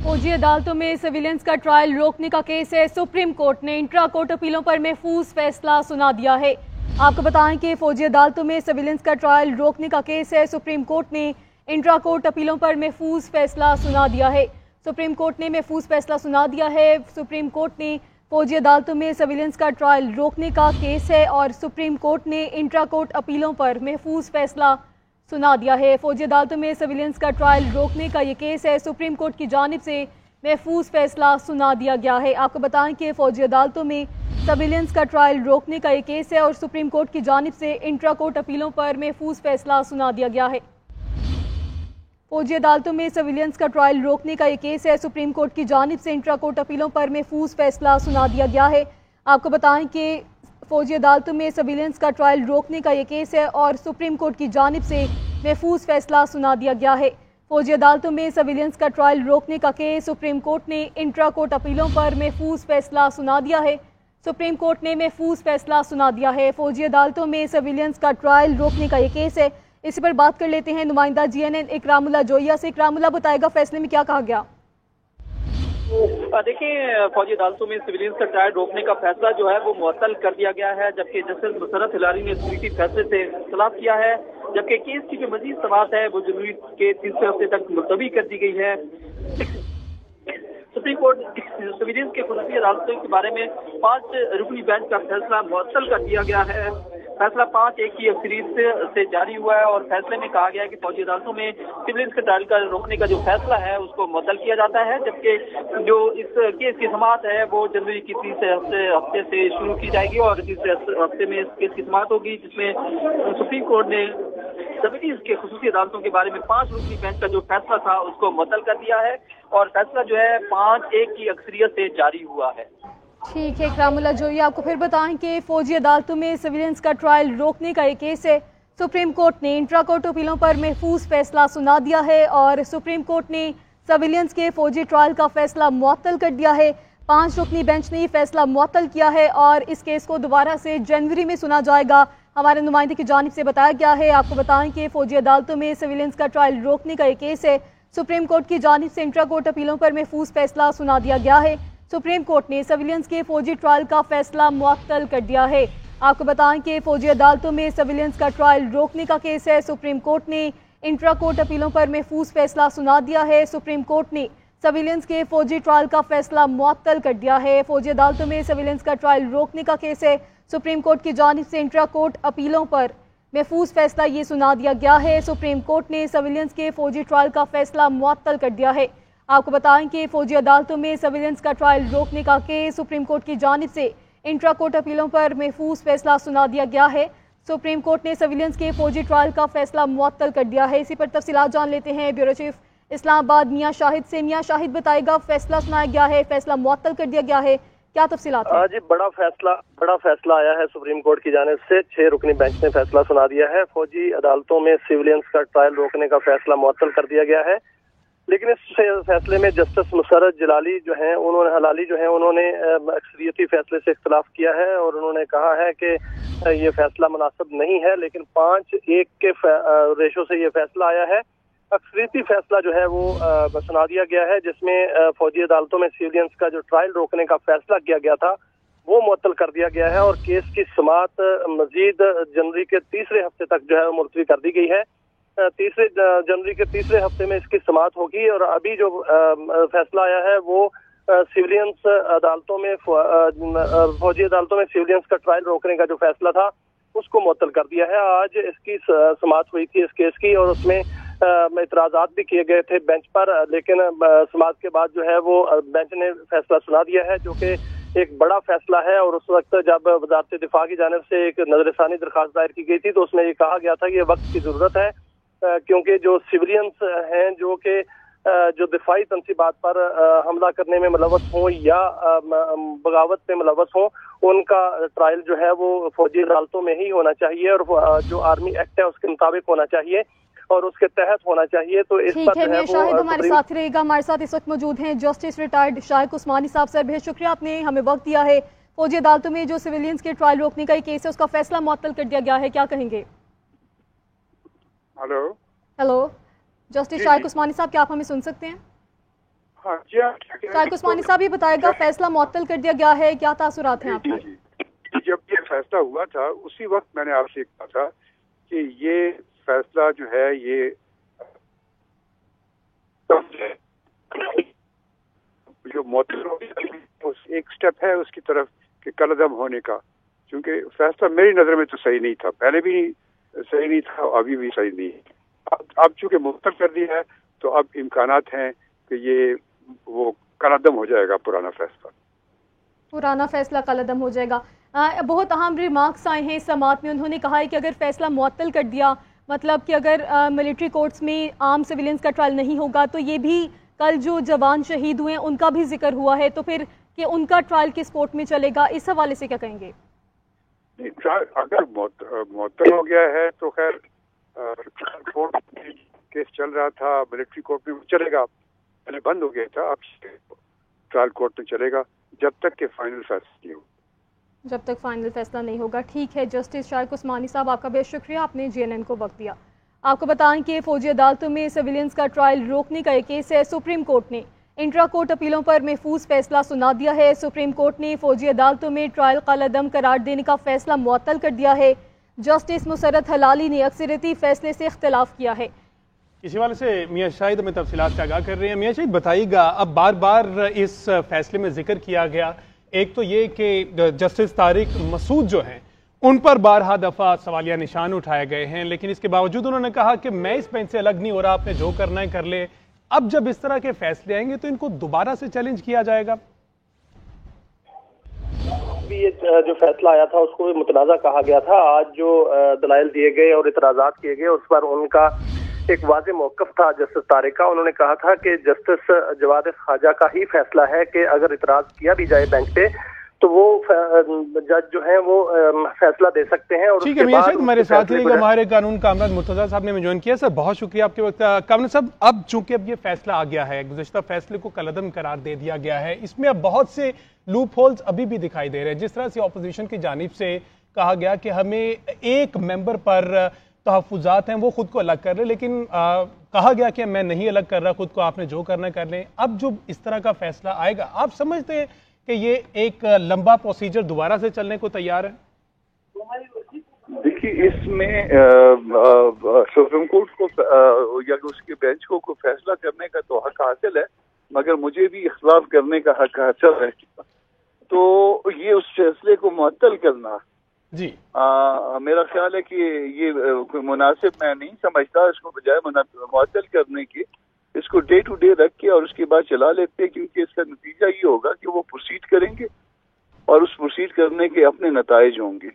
फौजी अदालतों में सिविलियंस का ट्रायल रोकने का केस है। सुप्रीम कोर्ट ने इंट्रा कोर्ट अपीलों पर महफूज फैसला सुना दिया है। आपको बताएं कि फौजी अदालतों में सिविलियंस का ट्रायल रोकने का केस है। सुप्रीम कोर्ट ने इंट्रा कोर्ट अपीलों पर महफूज फैसला सुना दिया है। सुप्रीम कोर्ट ने महफूज फैसला सुना दिया है। सुप्रीम कोर्ट ने फौजी अदालतों में सिविलियंस का ट्रायल रोकने का केस है और सुप्रीम कोर्ट ने इंट्रा कोर्ट अपीलों पर महफूज फैसला सुना दिया है। फौजी अदालतों में सिविलियंस का ट्रायल रोकने का ये केस है। सुप्रीम कोर्ट की जानिब से महफूज फैसला सुना दिया गया है। आपको बताएं कि फौजी अदालतों में सिविलियंस का ट्रायल रोकने का ये केस है और सुप्रीम कोर्ट की जानिब से इंट्रा कोर्ट अपीलों पर महफूज फैसला सुना दिया गया है। फौजी अदालतों में सिविलियंस का ट्रायल रोकने का ये केस है। सुप्रीम कोर्ट की जानिब से इंट्रा कोर्ट अपीलों पर महफूज फैसला सुना दिया गया है। आपको बताएं कि फौजी अदालतों में सिविलियंस का ट्रायल रोकने का ये केस है और सुप्रीम कोर्ट की जानिब से महफूज फैसला सुना दिया गया है। फौजी अदालतों में सिविलियंस का ट्रायल रोकने का केस सुप्रीम कोर्ट ने इंट्रा कोर्ट अपीलों पर महफूज फैसला सुना दिया है। सुप्रीम कोर्ट ने महफूज फैसला सुना दिया है। फौजी अदालतों में सिविलियंस का ट्रायल रोकने का ये केस है। इसी पर बात कर लेते हैं नुमाइंदा GNN इकरामुल्लाह जोइया से। इकरामुल्लाह, बताएगा फैसले में क्या कहा गया? देखिए, फौजी अदालतों में सिविलियंस का ट्रायल रोकने का फैसला जो है वो मुअत्तल कर दिया गया है, जबकि जस्टिस मुशर्रफ हिलारी ने कमेटी फैसले से इख्तिलाफ किया है। जबकि केस की जो मजीद समाअत है वो जनवरी के तीसरे हफ्ते तक मुलतवी कर दी गई है। सुप्रीम कोर्ट सिविलियंस के खुसूसी अदालतों के बारे में 5 रुकनी बेंच का फैसला मुअत्तल कर दिया गया है। फैसला 5-1 की अक्सरियत से जारी हुआ है और फैसले में कहा गया है कि फौजी अदालतों में सिविलियंस के ट्रायल का रोकने का जो फैसला है उसको मुअत्तल किया जाता है, जबकि जो इस केस की समाअत है वो जनवरी की तीसरे हफ्ते से शुरू की जाएगी और तीसरे हफ्ते में इस केस की समाअत होगी, जिसमें सुप्रीम कोर्ट ने सिविलियंस के खुसूसी अदालतों के बारे में 5 रुकनी बेंच का जो फैसला था उसको मुअत्तल कर दिया है और फैसला जो है 5-1 की अक्सरियत से जारी हुआ है। ठीक है इकरामुल्लाह जोइया, आपको फिर बताएं कि फौजी अदालतों में सिविलियंस का ट्रायल रोकने का ये केस है। सुप्रीम कोर्ट ने इंट्रा कोर्ट अपीलों पर महफूज फैसला सुना दिया है और सुप्रीम कोर्ट ने सिविलियंस के फौजी ट्रायल का फैसला मुअत्तल कर दिया है। 5 रुकनी बेंच ने ये फैसला मुअत्तल किया है और इस केस को दोबारा से जनवरी में सुना जाएगा, हमारे नुमाइंदे की जानिब से बताया गया है। आपको बताएं कि फौजी अदालतों में सिविलियंस का ट्रायल रोकने का ये केस है। सुप्रीम कोर्ट की जानिब से इंट्रा कोर्ट अपीलों पर महफूज फैसला सुना दिया गया है। सुप्रीम कोर्ट ने सिविलियंस के फौजी ट्रायल का फैसला मुअत्तल कर दिया है। आपको बताएं कि फौजी अदालतों में सिविलियंस का ट्रायल रोकने का केस है। सुप्रीम कोर्ट ने इंट्रा कोर्ट अपीलों पर महफूज फैसला सुना दिया है। सुप्रीम कोर्ट ने सिविलियंस के फौजी ट्रायल का फैसला मुअत्तल कर दिया है। फौजी अदालतों में सिविलियंस का ट्रायल रोकने का केस है। सुप्रीम कोर्ट की जानिब से इंट्रा कोर्ट अपीलों पर महफूज फैसला ये सुना दिया गया है। सुप्रीम कोर्ट ने सिविलियंस के फौजी ट्रायल का फैसला मुअत्तल कर दिया है। आपको बताएं कि फौजी अदालतों में सिविलियंस का ट्रायल रोकने का केस सुप्रीम कोर्ट की जानिब से इंट्रा कोर्ट अपीलों पर महफूज फैसला सुना दिया गया है। सुप्रीम कोर्ट ने सिविलियंस के फौजी ट्रायल का फैसला मुअत्तल कर दिया है। इसी पर तफसीलात जान लेते हैं ब्यूरो चीफ इस्लामाबाद मियां शाहिद से। मियां शाहिद, बताएगा फैसला सुनाया गया है, फैसला मुअत्तल कर दिया गया है, क्या तफसीलात हैं? जी, बड़ा फैसला आया है सुप्रीम कोर्ट की जानिब से। 6 रुकनी बेंच ने फैसला सुना दिया है। फौजी अदालतों में सिविलियंस का ट्रायल रोकने का फैसला मुअत्तल कर दिया गया है, लेकिन इस फैसले में जस्टिस मुशर्रफ हलाली जो हैं उन्होंने अक्सरियती फैसले से इख्तिलाफ किया है और उन्होंने कहा है कि ये फैसला मुनासिब नहीं है, लेकिन 5-1 के रेशो से ये फैसला आया है। अक्सरियती फैसला जो है वो सुना दिया गया है, जिसमें फौजी अदालतों में सिविलियंस का जो ट्रायल रोकने का फैसला किया गया था वो मुअत्तल कर दिया गया है और केस की समाअत मजीद जनवरी के तीसरे हफ्ते तक जो है मुलतवी कर दी गई है। जनवरी के तीसरे हफ्ते में इसकी समाअत होगी और अभी जो फैसला आया है वो सिविलियंस अदालतों में फौजी अदालतों में सिविलियंस का ट्रायल रोकने का जो फैसला था उसको मुअत्तल कर दिया है। आज इसकी समाअत हुई थी इस केस की और उसमें इतराज़ात भी किए गए थे बेंच पर, लेकिन समाअत के बाद जो है वो बेंच ने फैसला सुना दिया है, जो कि एक बड़ा फैसला है। और उस वक्त जब वज़ारत दिफा की जानिब से एक नज़रसानी दरख्वास्त दायर की गई थी तो उसमें ये कहा गया था कि ये वक्त की ज़रूरत है, क्योंकि जो सिविलियंस हैं जो कि जो दिफाई तनसीबात पर हमला करने में मुलव्वस हों या बगावत में मुलव्वस हों, उनका ट्रायल जो है वो फौजी अदालतों में ही होना चाहिए और जो आर्मी एक्ट है उसके मुताबिक होना चाहिए और उसके तहत होना चाहिए। तो इस पर जो है शाहिद हमारे साथ रहेगा। हमारे साथ इस वक्त मौजूद हैं जस्टिस रिटायर्ड शाहिद उस्मानी साहब। सर, बेहद शुक्रिया, आपने हमें वक्त दिया है। फौजी अदालतों में जो सिविलियंस के ट्रायल रोकने का केस है उसका फैसला मुअत्तल कर दिया गया है, क्या कहेंगे? हेलो, जस्टिस शाहिद उस्मानी साहब, क्या आप हमें सुन सकते हैं? हाँ जी, शायद उस्मानी साहब ये बताएगा, फैसला मुअत्तल कर दिया गया है, क्या तासुरात हैं आपके? जब ये फैसला हुआ था उसी वक्त मैंने आपसे कहा था कि ये फैसला जो है ये जो मुअत्तल एक स्टेप है उसकी तरफ कि कलअदम होने का, क्योंकि फैसला मेरी नज़र में तो सही नहीं था, पहले भी सही नहीं था, अभी भी सही नहीं है। अब चूंकि मुअत्तल कर दिया है तो अब इम्कानात हैं कि ये वो कलअदम हो जाएगा पुराना फैसला कलअदम हो जाएगा। बहुत अहम रिमार्क्स आए हैं समाअत में। उन्होंने कहा है कि अगर फैसला मुअत्तल कर दिया, मतलब कि अगर मिलिट्री कोर्ट्स में आम सिविलियंस का ट्रायल नहीं होगा, तो ये भी कल जो जवान शहीद हुए हैं उनका भी जिक्र हुआ है, तो फिर कि उनका ट्रायल किस कोर्ट में चलेगा, इस हवाले से क्या कहेंगे? अगर मुअत्तल हो गया है तो खैर कोर्ट में केस चल रहा था, मिलिट्री कोर्ट में चलेगा, पहले बंद हो गया था, अब ट्रायल कोर्ट में चलेगा जब तक कि फाइनल फैसला नहीं हो। जब तक फाइनल फैसला नहीं होगा। ठीक है जस्टिस शारिक उस्मानी साहब, आपका बेहद शुक्रिया, आपने JNN को वक्त दिया। आपको बताएं कि फौजी अदालतों में सिविलियंस का ट्रायल रोकने का एक केस है। सुप्रीम कोर्ट ने इंट्रा कोर्ट अपीलों पर महफूज फैसला सुना दिया है। सुप्रीम कोर्ट ने फौजी अदालतों में ट्रायल कलअदम करार देने का फैसला मुअत्तल कर दिया है। जस्टिस मुसरत हलाली ने अक्सरियती फैसले से इख्तलाफ किया है। इसी वाले से मियां शाहिद हमें तफसीलात से आगाह कर रहे हैं। मियां शाहिद बताइएगा, अब बार बार इस फैसले में जिक्र किया गया, एक तो ये कि जस्टिस तारिक मसूद जो हैं उन पर बारहा दफ़ा सवालिया निशान उठाए गए हैं, लेकिन इसके बावजूद उन्होंने कहा कि मैं इस बेंच से अलग नहीं हो रहा, आपने जो करना है कर ले। अब जब इस तरह के फैसले आएंगे तो इनको दोबारा से चैलेंज किया जाएगा। ये जो फैसला आया था उसको भी मुतनाज़ा कहा गया था। आज जो दलाइल दिए गए और इतराज़ात किए गए उस पर उनका एक वाज़ेह मौक़िफ़ था जस्टिस तारिक का। उन्होंने कहा था कि जस्टिस जवाद ख़ाजा का ही फैसला है कि अगर इतराज़ किया भी जाए बेंच पे तो वो जज जो है वो फैसला दे सकते हैं। और ठीक है मियां साहब, हमारे साथ ही हमारे कानून कामरान मुर्तज़ा साहब ने ज्वाइन किया। सर बहुत शुक्रिया आपके वक्त। कामरान साहब, अब चूंकि अब ये फैसला आ गया है, गुज़श्ता फैसले को कलअदम करार दे दिया गया है, इसमें अब बहुत से लूप होल्स अभी भी दिखाई दे रहे हैं। जिस तरह से अपोजिशन की जानिब से कहा गया कि हमें एक मेंबर पर तहफ़्फ़ुज़ात हैं वो खुद को अलग कर ले, लेकिन कहा गया कि मैं नहीं अलग कर रहा खुद को, आपने जो करना कर लें। अब जो इस तरह का फैसला आएगा, आप समझते हैं कि ये एक लंबा प्रोसीजर दोबारा से चलने को तैयार है? देखिए, इसमें सुप्रीम कोर्ट को या उसके बेंच को फैसला करने का तो हक हासिल है, मगर मुझे भी इख्तिलाफ करने का हक हासिल है। तो ये उस फैसले को मुअत्तल करना जी मेरा ख्याल है कि ये मुनासिब मैं नहीं समझता। इसको बजाय मुअत्तल करने के इसको डे टू डे रख के और उसके बाद चला लेते हैं, क्योंकि इसका नतीजा ये होगा कि वो प्रोसीड करेंगे और उस प्रोसीड करने के अपने नताइज होंगे।